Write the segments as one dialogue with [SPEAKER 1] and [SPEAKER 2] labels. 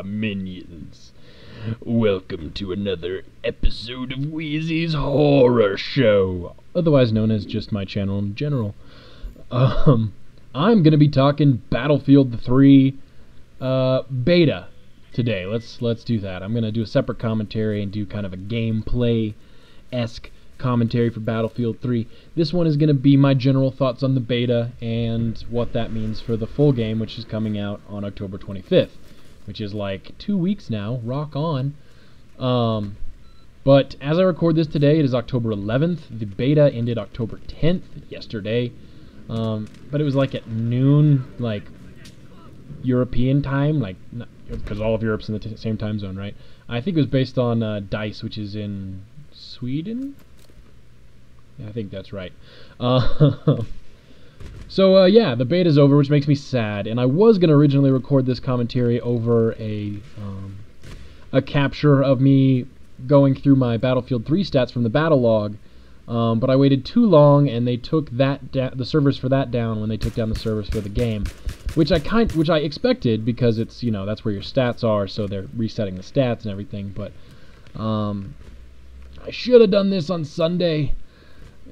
[SPEAKER 1] Minions. Welcome to another episode of Wheezy's Horror Show, otherwise known as just my channel in general. I'm going to be talking Battlefield 3 beta today. Let's do that. I'm going to do a separate commentary and do kind of a gameplay-esque commentary for Battlefield 3. This one is going to be my general thoughts on the beta and what that means for the full game, which is coming out on October 25th, which is like 2 weeks now. Rock on. But as I record this today, it is October 11th. The beta ended October 10th, yesterday. But it was like at noon, like European time, like because all of Europe's in the same time zone, right? I think it was based on DICE, which is in Sweden. Yeah, I think that's right. So yeah, the beta's over, which makes me sad. And I was going to originally record this commentary over a capture of me going through my Battlefield 3 stats from the battle log. But I waited too long, and they took that the servers for that down when they took down the servers for the game, which I expected, because it's, you know, that's where your stats are, so they're resetting the stats and everything. But I should have done this on Sunday,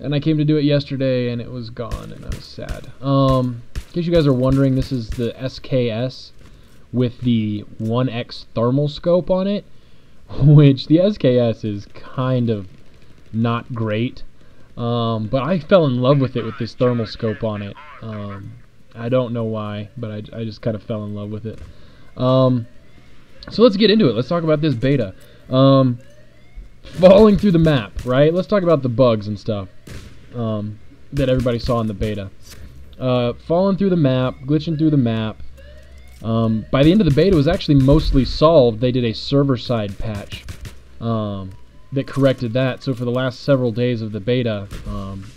[SPEAKER 1] and I came to do it yesterday, and it was gone, and I was sad. In case you guys are wondering, this is the SKS with the 1X thermal scope on it, which the SKS is kind of not great, but I fell in love with it with this thermal scope on it. I don't know why, but I just kind of fell in love with it. So let's get into it. Let's talk about this beta. Falling through the map, right? Let's talk about the bugs and stuff that everybody saw in the beta. Falling through the map, glitching through the map. By the end of the beta, it was actually mostly solved. They did a server-side patch that corrected that. So for the last several days of the beta,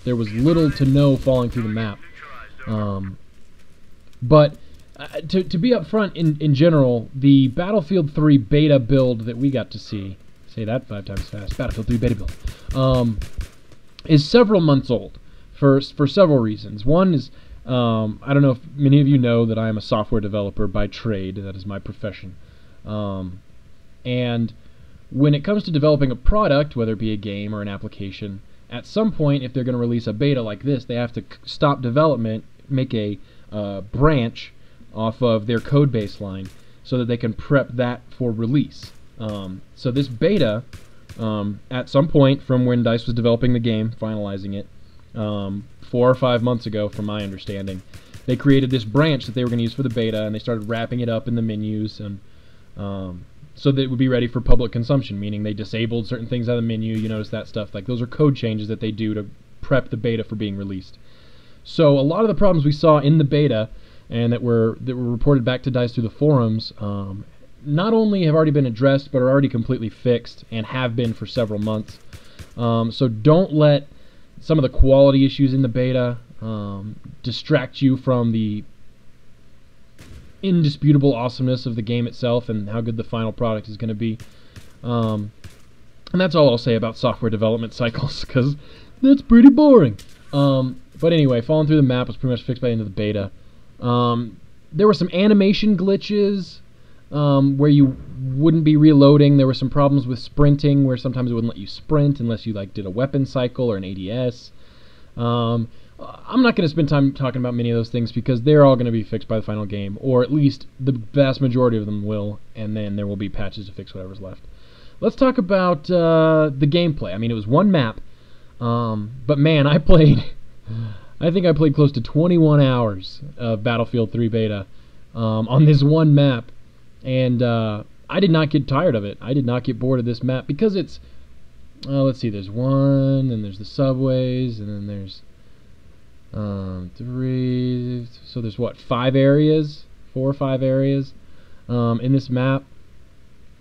[SPEAKER 1] there was little to no falling through the map. But to be upfront, in general, the Battlefield 3 beta build that we got to see, say that 5 times fast, Battlefield 3 beta build, is several months old for several reasons. One is, I don't know if many of you know that I am a software developer by trade. That is my profession. And when it comes to developing a product, whether it be a game or an application, at some point, if they're going to release a beta like this, they have to stop development, make a branch off of their code baseline so that they can prep that for release. So this beta, at some point from when DICE was developing the game, finalizing it, 4 or 5 months ago, from my understanding, they created this branch that they were going to use for the beta, and they started wrapping it up in the menus, and so that it would be ready for public consumption, meaning they disabled certain things out of the menu. You notice that stuff. Like, those are code changes that they do to prep the beta for being released. So a lot of the problems we saw in the beta, and that were reported back to DICE through the forums, not only have already been addressed, but are already completely fixed, and have been for several months. So don't let some of the quality issues in the beta distract you from the indisputable awesomeness of the game itself and how good the final product is going to be. And that's all I'll say about software development cycles, because that's pretty boring. But anyway, falling through the map was pretty much fixed by the end of the beta. There were some animation glitches where you wouldn't be reloading. There were some problems with sprinting, where sometimes it wouldn't let you sprint unless you like did a weapon cycle or an ADS. I'm not going to spend time talking about many of those things, because they're all going to be fixed by the final game, or at least the vast majority of them will, and then there will be patches to fix whatever's left. Let's talk about the gameplay. I mean, it was one map, but man, I think I played close to 21 hours of Battlefield 3 beta on this one map, and I did not get tired of it. I did not get bored of this map, because it's, let's see, there's one, and there's the subways, and then there's 3, so there's what, 4 or 5 areas in this map.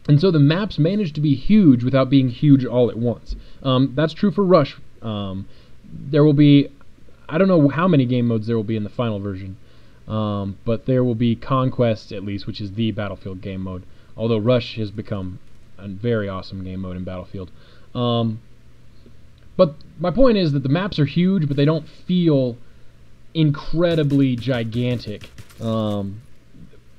[SPEAKER 1] And so the maps managed to be huge without being huge all at once. That's true for Rush. There will be, I don't know how many game modes there will be in the final version, but there will be Conquest, at least, which is the Battlefield game mode, although Rush has become a very awesome game mode in Battlefield. But my point is that the maps are huge, but they don't feel incredibly gigantic.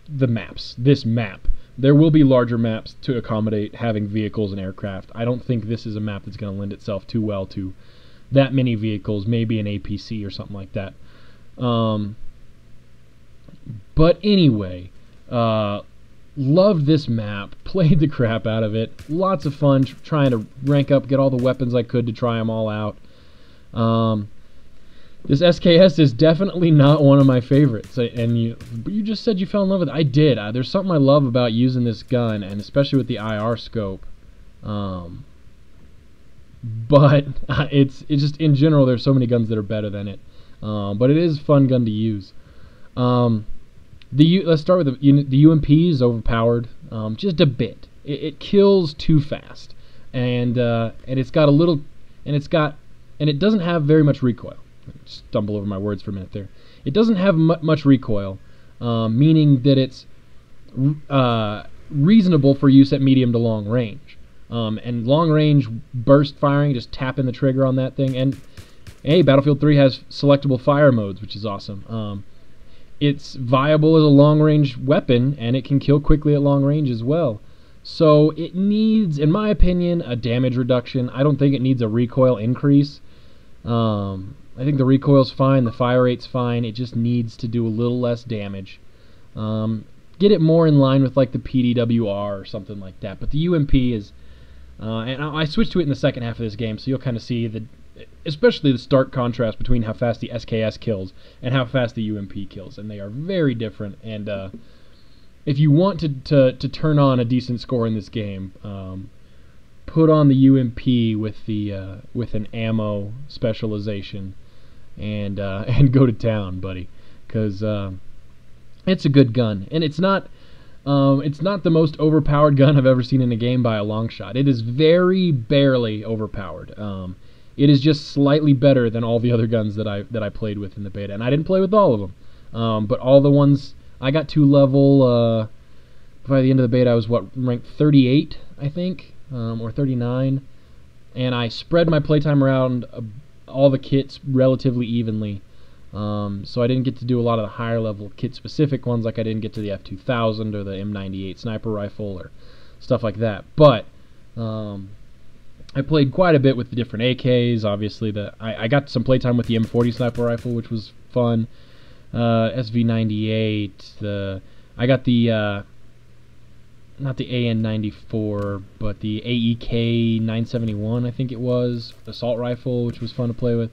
[SPEAKER 1] the maps. This map. There will be larger maps to accommodate having vehicles and aircraft. I don't think this is a map that's going to lend itself too well to that many vehicles, maybe an APC or something like that. But anyway, loved this map, played the crap out of it. Lots of fun trying to rank up, get all the weapons I could to try them all out. This SKS is definitely not one of my favorites, and you just said you fell in love with it. I did. There's something I love about using this gun, and especially with the IR scope. But it's just in general, there's so many guns that are better than it. But it is a fun gun to use. Let's start with the UMP is overpowered, just a bit. It kills too fast, and it's got a little, and it doesn't have very much recoil. Stumble over my words for a minute there. It doesn't have much recoil, meaning that it's reasonable for use at medium to long range. And long range burst firing, just tapping the trigger on that thing. And hey, Battlefield 3 has selectable fire modes, which is awesome. It's viable as a long range weapon, and it can kill quickly at long range as well. So it needs, in my opinion, a damage reduction. I don't think it needs a recoil increase. I think the recoil's fine, the fire rate's fine. It just needs to do a little less damage. Get it more in line with like the PDWR or something like that. But the UMP is, and I switched to it in the second half of this game, so you'll kind of see especially the stark contrast between how fast the SKS kills and how fast the UMP kills, and they are very different. And if you want to turn on a decent score in this game, put on the UMP with an ammo specialization, and go to town, buddy, because it's a good gun, and it's not the most overpowered gun I've ever seen in a game by a long shot. It is very barely overpowered. It is just slightly better than all the other guns that I played with in the beta, and I didn't play with all of them, but all the ones I got to level. By the end of the beta, I was ranked 38, I think, or 39, and I spread my playtime around all the kits relatively evenly. So I didn't get to do a lot of the higher level kit specific ones, like I didn't get to the F2000 or the M98 sniper rifle or stuff like that. But I played quite a bit with the different AKs. Obviously, I got some playtime with the M40 sniper rifle, which was fun. SV98. I got the not the AN94, but the AEK 971, I think it was, assault rifle, which was fun to play with.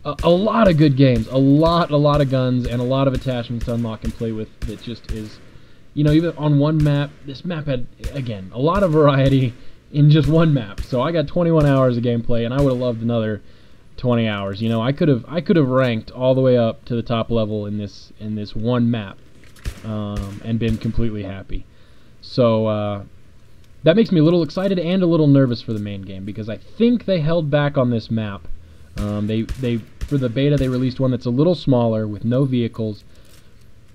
[SPEAKER 1] A lot of good games, a lot of guns, and a lot of attachments to unlock and play with. That just is, even on one map. This map had, again, a lot of variety in just one map. So I got 21 hours of gameplay, and I would have loved another 20 hours. I could have ranked all the way up to the top level in this one map, and been completely happy. So that makes me a little excited and a little nervous for the main game, because I think they held back on this map. They for the beta they released one that's a little smaller with no vehicles,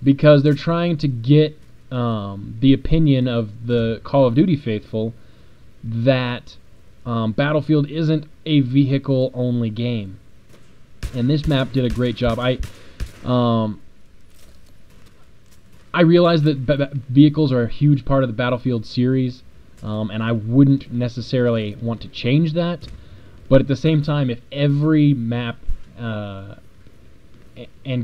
[SPEAKER 1] because they're trying to get the opinion of the Call of Duty faithful that Battlefield isn't a vehicle-only game, and this map did a great job. I realize that vehicles are a huge part of the Battlefield series, and I wouldn't necessarily want to change that. But at the same time, if every map and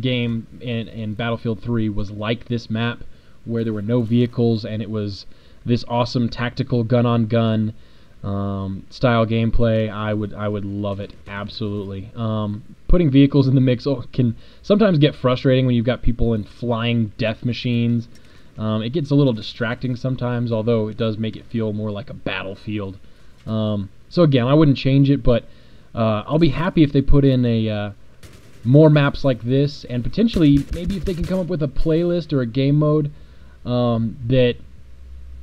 [SPEAKER 1] game in Battlefield 3 was like this map, where there were no vehicles and it was this awesome tactical gun-on-gun style gameplay, I would love it, absolutely. Putting vehicles in the mix can sometimes get frustrating when you've got people in flying death machines. It gets a little distracting sometimes, although it does make it feel more like a battlefield. So again, I wouldn't change it, but I'll be happy if they put in more maps like this, and potentially maybe if they can come up with a playlist or a game mode that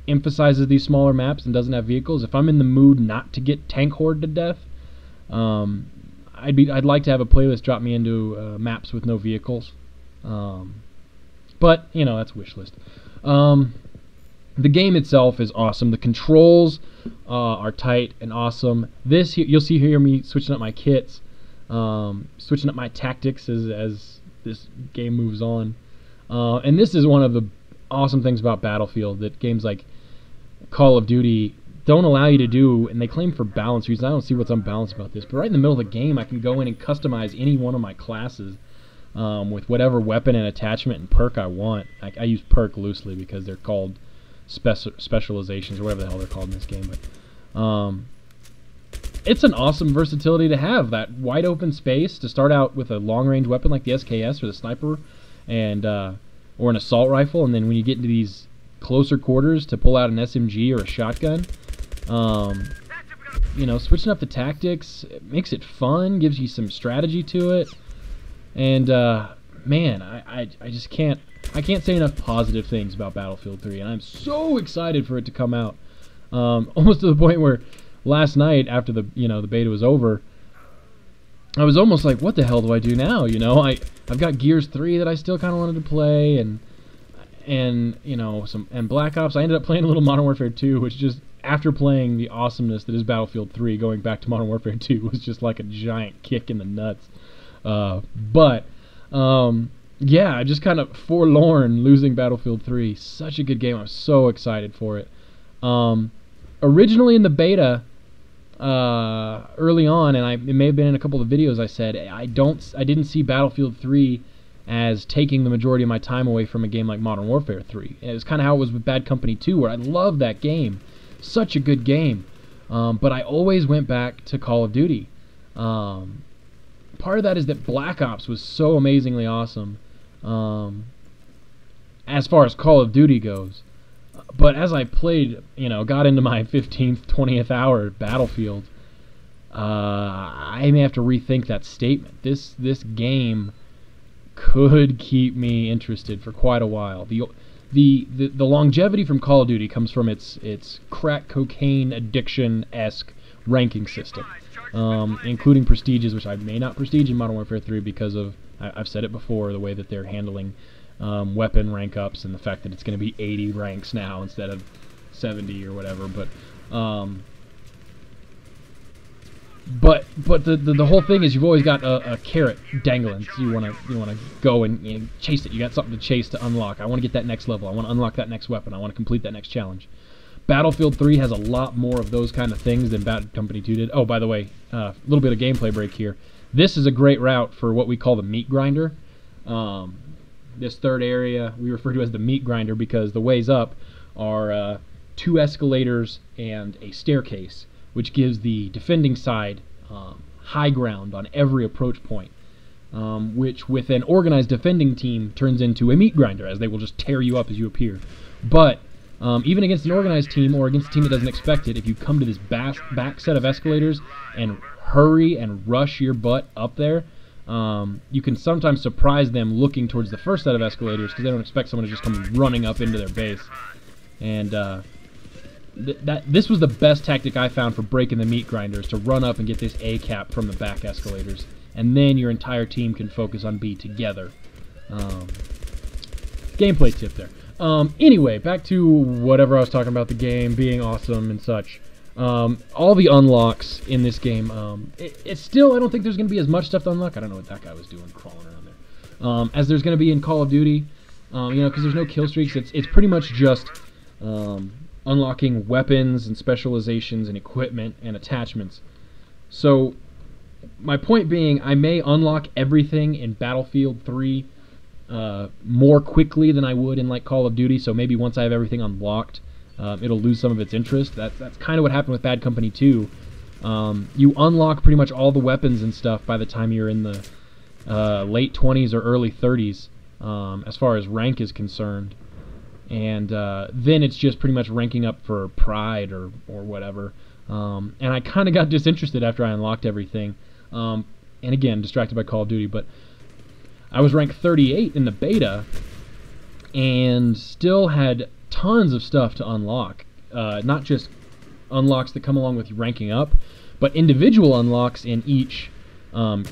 [SPEAKER 1] emphasizes these smaller maps and doesn't have vehicles. If I'm in the mood not to get tank horde to death, I'd like to have a playlist drop me into maps with no vehicles. But that's wish list. The game itself is awesome. The controls are tight and awesome. You'll see here me switching up my kits, switching up my tactics as this game moves on. And this is one of the awesome things about Battlefield that games like Call of Duty don't allow you to do, and they claim for balance reasons. I don't see what's unbalanced about this, but right in the middle of the game, I can go in and customize any one of my classes with whatever weapon and attachment and perk I want. I use perk loosely because they're called specializations or whatever the hell they're called in this game. But it's an awesome versatility to have, that wide open space to start out with a long range weapon like the SKS or the sniper, and or an assault rifle, and then when you get into these closer quarters to pull out an SMG or a shotgun. You know, switching up the tactics, it makes it fun, gives you some strategy to it, and man, I just can't say enough positive things about Battlefield 3, and I'm so excited for it to come out. Almost to the point where last night, after the beta was over, I was almost like, what the hell do I do now? You know, I've got Gears 3 that I still kind of wanted to play, and you know, and Black Ops. I ended up playing a little Modern Warfare 2, which just, after playing the awesomeness that is Battlefield 3, going back to Modern Warfare 2 was just like a giant kick in the nuts. Yeah, I'm just kind of forlorn losing Battlefield 3. Such a good game. I'm so excited for it. Originally in the beta, early on, and it may have been in a couple of videos, I said I didn't see Battlefield 3 as taking the majority of my time away from a game like Modern Warfare 3. And it was kind of how it was with Bad Company 2, where I loved that game. Such a good game. But I always went back to Call of Duty. Part of that is that Black Ops was so amazingly awesome as far as Call of Duty goes. But as I played, got into my 15th, 20th hour at Battlefield, I may have to rethink that statement. This game could keep me interested for quite a while. The longevity from Call of Duty comes from its crack cocaine addiction-esque ranking system, including prestiges, which I may not prestige in Modern Warfare 3 because of, I've said it before, the way that they're handling weapon rank ups and the fact that it's going to be 80 ranks now instead of 70 or whatever. But the whole thing is, you've always got a carrot dangling. So you want to go and chase it. You got something to chase to unlock. I want to get that next level. I want to unlock that next weapon. I want to complete that next challenge. Battlefield 3 has a lot more of those kind of things than Bad Company 2 did. Oh, by the way, a little bit of gameplay break here. This is a great route for what we call the meat grinder. This third area we refer to as the meat grinder because the ways up are 2 escalators and a staircase, which gives the defending side high ground on every approach point, which with an organized defending team turns into a meat grinder, as they will just tear you up as you appear. But even against an organized team or against a team that doesn't expect it, if you come to this back set of escalators and hurry and rush your butt up there, you can sometimes surprise them looking towards the first set of escalators because they don't expect someone to just come running up into their base. And this was the best tactic I found for breaking the meat grinders, to run up and get this A cap from the back escalators, and then your entire team can focus on B together. Gameplay tip there. Anyway, back to whatever I was talking about, the game being awesome and such. All the unlocks in this game, it's still, I don't think there's going to be as much stuff to unlock. I don't know what that guy was doing crawling around there. As there's going to be in Call of Duty, because there's no kill streaks. It's pretty much just unlocking weapons and specializations and equipment and attachments. So my point being, I may unlock everything in Battlefield 3 more quickly than I would in like Call of Duty. So maybe once I have everything unlocked, it'll lose some of its interest. That's kind of what happened with Bad Company 2. You unlock pretty much all the weapons and stuff by the time you're in the late 20s or early 30s, as far as rank is concerned. And then it's just pretty much ranking up for pride or whatever. And I kind of got disinterested after I unlocked everything. And again, distracted by Call of Duty. But I was ranked 38 in the beta and still had tons of stuff to unlock. Not just unlocks that come along with ranking up, but individual unlocks in each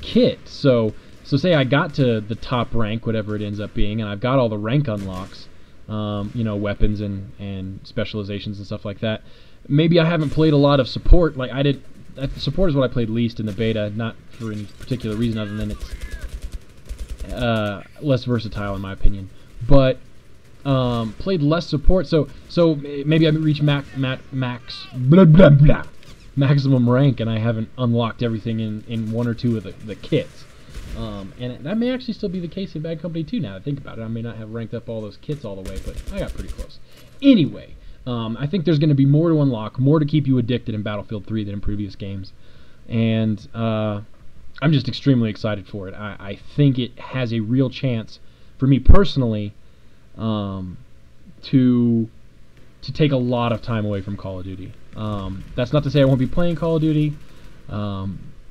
[SPEAKER 1] kit. So say I got to the top rank, whatever it ends up being, and I've got all the rank unlocks, weapons and specializations and stuff like that. Maybe I haven't played a lot of support. Like I did, support is what I played least in the beta, not for any particular reason other than it's less versatile in my opinion. But played less support. So maybe I reached max blah blah blah maximum rank, and I haven't unlocked everything in one or two of the kits. And that may actually still be the case in Bad Company 2 now that I think about it. I may not have ranked up all those kits all the way, but I got pretty close. Anyway, I think there's going to be more to unlock, more to keep you addicted in Battlefield 3 than in previous games. And I'm just extremely excited for it. I think it has a real chance, for me personally, to take a lot of time away from Call of Duty. That's not to say I won't be playing Call of Duty,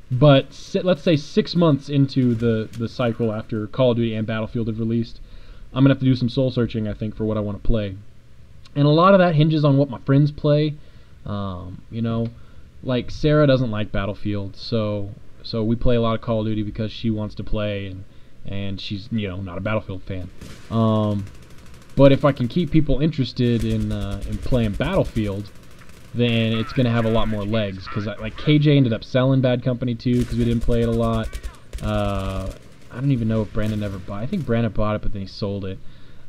[SPEAKER 1] but let's say 6 months into the cycle after Call of Duty and Battlefield have released, I'm going to have to do some soul searching, I think, for what I want to play. And a lot of that hinges on what my friends play. You know, like Sarah doesn't like Battlefield, so we play a lot of Call of Duty because she wants to play, and she's, you know, not a Battlefield fan. But if I can keep people interested in playing Battlefield, then it's going to have a lot more legs. Because like KJ ended up selling Bad Company 2 because we didn't play it a lot. I don't even know if Brandon ever bought it. I think Brandon bought it, but then he sold it.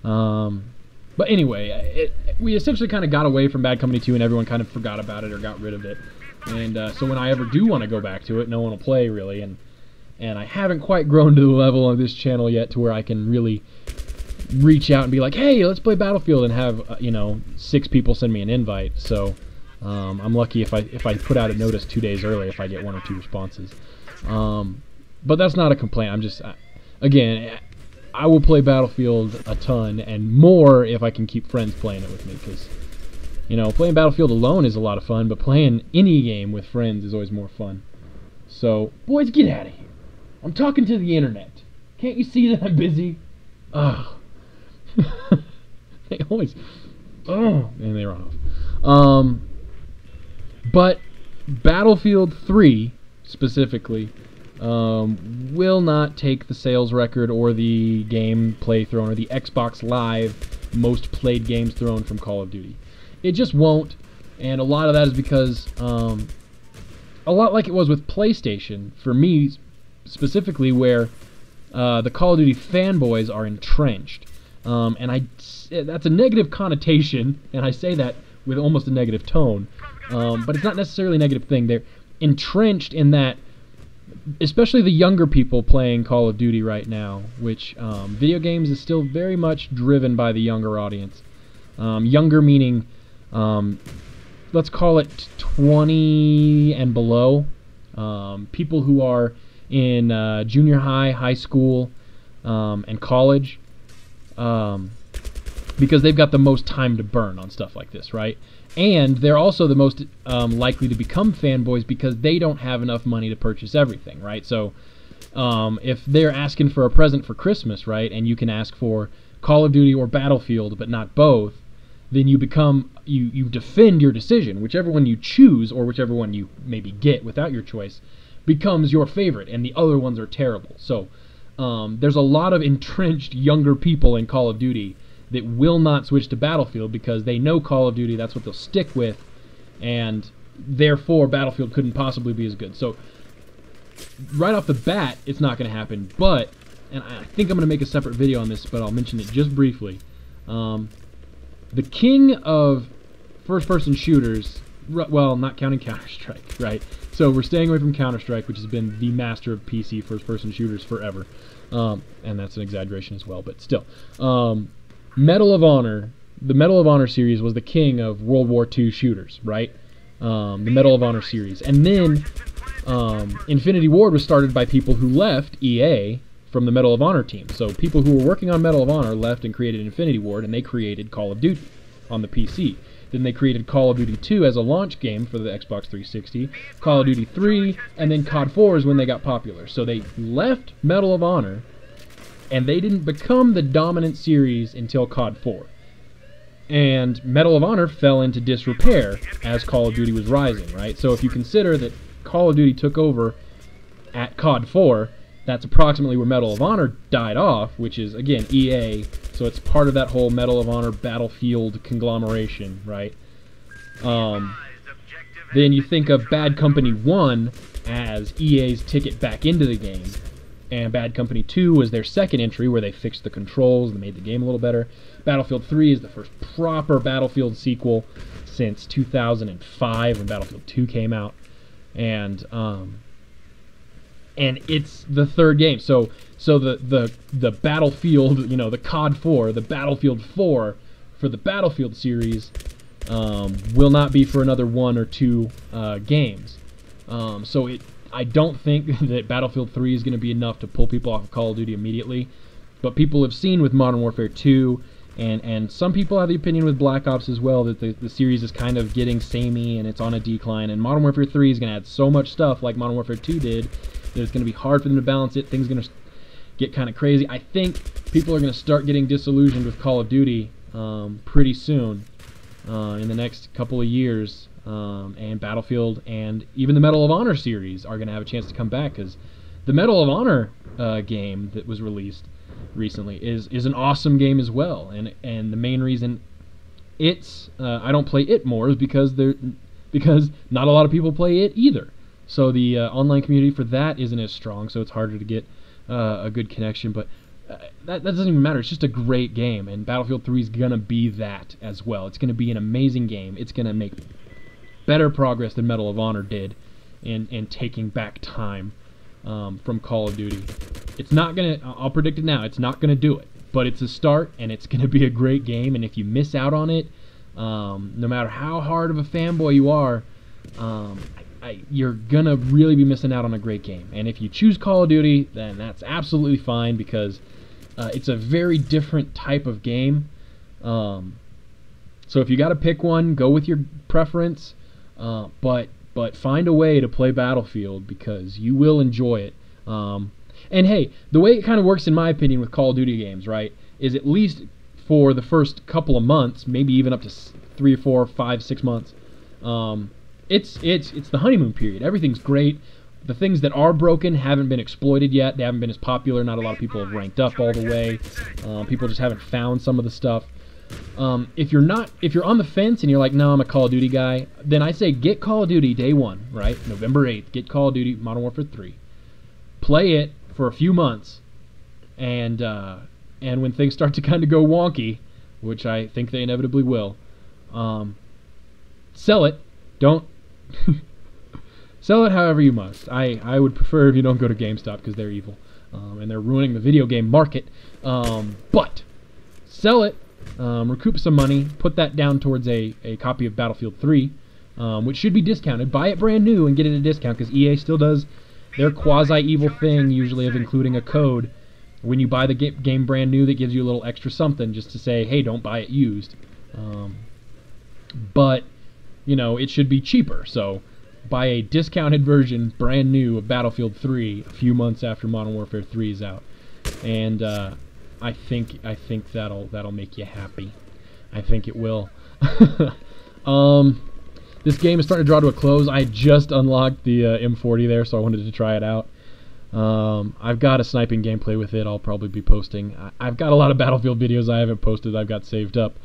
[SPEAKER 1] But anyway, we essentially kind of got away from Bad Company 2, and everyone kind of forgot about it or got rid of it. And so when I ever do want to go back to it, no one will play, really. And I haven't quite grown to the level on this channel yet to where I can really reach out and be like, hey, let's play Battlefield, and have, you know, 6 people send me an invite. So I'm lucky if I put out a notice 2 days early if I get 1 or 2 responses. But that's not a complaint. I'm just, again, I will play Battlefield a ton, and more if I can keep friends playing it with me, because, you know, playing Battlefield alone is a lot of fun, but playing any game with friends is always more fun. So, boys, get out of here. I'm talking to the internet. Can't you see that I'm busy? Ugh. They always... Oh, and they run off. But Battlefield 3, specifically, will not take the sales record or the gameplay throne or the Xbox Live most played games throne from Call of Duty. It just won't, and a lot of that is because, a lot like it was with PlayStation, for me specifically, where the Call of Duty fanboys are entrenched. And that's a negative connotation, and I say that with almost a negative tone, but it's not necessarily a negative thing. They're entrenched in that, especially the younger people playing Call of Duty right now, which video games is still very much driven by the younger audience. Younger meaning, let's call it 20 and below. People who are in junior high, high school, and college, because they've got the most time to burn on stuff like this, right? And they're also the most likely to become fanboys because they don't have enough money to purchase everything, right? So if they're asking for a present for Christmas, right, and you can ask for Call of Duty or Battlefield but not both, then you become, you defend your decision. Whichever one you choose, or whichever one you maybe get without your choice, becomes your favorite, and the other ones are terrible. So there's a lot of entrenched younger people in Call of Duty that will not switch to Battlefield because they know Call of Duty, that's what they'll stick with, and therefore Battlefield couldn't possibly be as good. So right off the bat, it's not going to happen, but, and I think I'm going to make a separate video on this, but I'll mention it just briefly. The king of first-person shooters, well, not counting Counter-Strike, right? So we're staying away from Counter-Strike, which has been the master of PC first-person shooters forever. And that's an exaggeration as well, but still. Medal of Honor, the Medal of Honor series was the king of World War II shooters, right? The Medal of Honor series. And then Infinity Ward was started by people who left EA from the Medal of Honor team. So people who were working on Medal of Honor left and created Infinity Ward, and they created Call of Duty on the PC. Then they created Call of Duty 2 as a launch game for the Xbox 360, Call of Duty 3, and then COD 4 is when they got popular. So they left Medal of Honor, and they didn't become the dominant series until COD 4. And Medal of Honor fell into disrepair as Call of Duty was rising, right? So if you consider that Call of Duty took over at COD 4, that's approximately where Medal of Honor died off, which is, again, EA, so it's part of that whole Medal of Honor Battlefield conglomeration, right? Then you think of Bad Company 1 as EA's ticket back into the game, And Bad Company 2 was their second entry, where they fixed the controls and made the game a little better. Battlefield 3 is the first proper Battlefield sequel since 2005, when Battlefield 2 came out. And it's the third game. So the Battlefield, the COD 4, the Battlefield 4 for the Battlefield series will not be for another 1 or 2 games. I don't think that Battlefield 3 is going to be enough to pull people off of Call of Duty immediately. But people have seen with Modern Warfare 2, and some people have the opinion with Black Ops as well, that the series is kind of getting samey and it's on a decline. And Modern Warfare 3 is going to add so much stuff like Modern Warfare 2 did that it's going to be hard for them to balance it. Things are going to get kind of crazy. I think people are going to start getting disillusioned with Call of Duty pretty soon in the next couple of years. And Battlefield and even the Medal of Honor series are going to have a chance to come back, because the Medal of Honor game that was released recently is an awesome game as well. And the main reason I don't play it more is because not a lot of people play it either. So the online community for that isn't as strong, so it's harder to get a good connection. But that doesn't even matter. It's just a great game, and Battlefield 3 is going to be that as well. It's going to be an amazing game. It's going to make better progress than Medal of Honor did in taking back time from Call of Duty. It's not going to, I'll predict it now, it's not going to do it. But it's a start, and it's going to be a great game, and if you miss out on it, no matter how hard of a fanboy you are, you're going to really be missing out on a great game. And if you choose Call of Duty, then that's absolutely fine, because it's a very different type of game. So if you got to pick one, go with your preference. But find a way to play Battlefield, because you will enjoy it. And hey, the way it kind of works, in my opinion, with Call of Duty games, right, is at least for the first couple of months, maybe even up to 3 or 4, 5, 6 months, it's the honeymoon period. Everything's great. The things that are broken haven't been exploited yet. They haven't been as popular. Not a lot of people have ranked up all the way. People just haven't found some of the stuff. If you're on the fence and you're like, no, I'm a Call of Duty guy, then I say get Call of Duty day one, right? November 8th, get Call of Duty Modern Warfare 3. Play it for a few months, and when things start to kind of go wonky, which I think they inevitably will, sell it. Don't sell it however you must. I would prefer if you don't go to GameStop, because they're evil, and they're ruining the video game market. But sell it. Recoup some money, put that down towards a copy of Battlefield 3, which should be discounted. Buy it brand new and get it at a discount, because EA still does their quasi-evil thing, usually, of including a code when you buy the game brand new that gives you a little extra something, just to say, hey, don't buy it used. But, it should be cheaper, so buy a discounted version, brand new, of Battlefield 3 a few months after Modern Warfare 3 is out. And, I think that'll make you happy. I think it will. This game is starting to draw to a close. I just unlocked the M40 there, so I wanted to try it out. I've got a sniping gameplay with it I'll probably be posting. I've got a lot of Battlefield videos I haven't posted I've got saved up.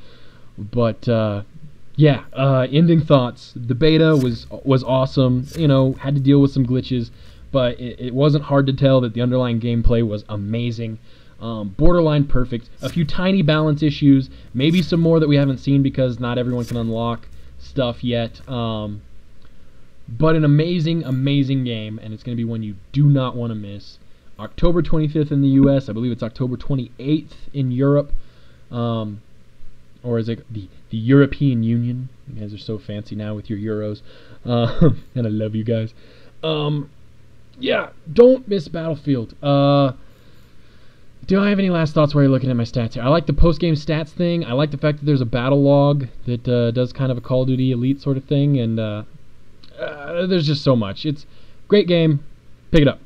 [SPEAKER 1] But, yeah, ending thoughts. The beta was awesome. Had to deal with some glitches, but it wasn't hard to tell that the underlying gameplay was amazing. Borderline perfect. A few tiny balance issues, maybe some more that we haven't seen because not everyone can unlock stuff yet. But an amazing, amazing game, and it's going to be one you do not want to miss. October 25th in the US, I believe it's October 28th in Europe, or is it the European Union? You guys are so fancy now with your euros, and I love you guys. Yeah, don't miss Battlefield. Do I have any last thoughts while you're looking at my stats here? I like the post-game stats thing. I like the fact that there's a battle log that does kind of a Call of Duty Elite sort of thing, and there's just so much. It's a great game. Pick it up.